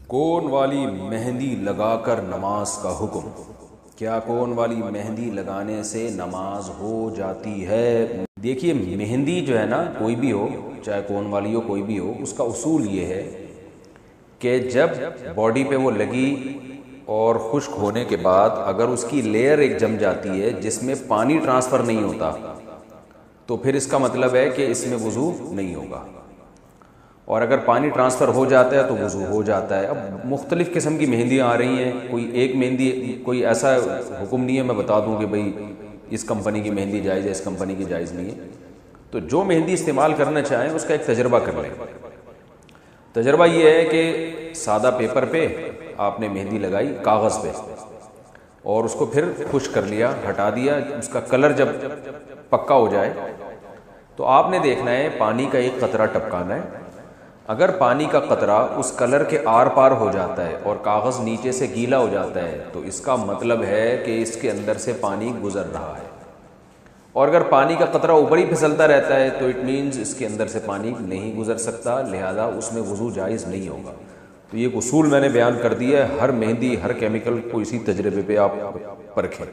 کون والی مہندی لگا کر نماز کا حکم؟ کیا کون والی مہندی لگانے سے نماز ہو جاتی ہے؟ دیکھیے، مہندی جو ہے نا، کوئی بھی ہو، چاہے کون والی ہو، کوئی بھی ہو، اس کا اصول یہ ہے کہ جب باڈی پہ وہ لگی اور خشک ہونے کے بعد اگر اس کی لیئر ایک جم جاتی ہے جس میں پانی ٹرانسفر نہیں ہوتا، تو پھر اس کا مطلب ہے کہ اس میں وضو نہیں ہوگا، اور اگر پانی ٹرانسفر ہو جاتا ہے تو وضو ہو جاتا ہے۔ اب مختلف قسم کی مہندیاں آ رہی ہیں، کوئی ایک مہندی، کوئی ایسا حکم نہیں ہے میں بتا دوں کہ بھئی اس کمپنی کی مہندی جائز ہے، اس کمپنی کی جائز نہیں ہے۔ تو جو مہندی استعمال کرنا چاہیں اس کا ایک تجربہ کر لیں۔ تجربہ یہ ہے کہ سادہ پیپر پہ آپ نے مہندی لگائی، کاغذ پہ، اور اس کو پھر خشک کر لیا، ہٹا دیا۔ اس کا کلر جب پکا ہو جائے تو آپ نے دیکھنا ہے پانی کا ایک قطرہ ٹپکانا ہے۔ اگر پانی کا قطرہ اس کلر کے آر پار ہو جاتا ہے اور کاغذ نیچے سے گیلا ہو جاتا ہے تو اس کا مطلب ہے کہ اس کے اندر سے پانی گزر رہا ہے، اور اگر پانی کا قطرہ اوپر ہی پھسلتا رہتا ہے تو اٹ مینز اس کے اندر سے پانی نہیں گزر سکتا، لہذا اس میں وضو جائز نہیں ہوگا۔ تو یہ اصول میں نے بیان کر دیا ہے، ہر مہندی، ہر کیمیکل کو اسی تجربے پہ آپ پرکھیں۔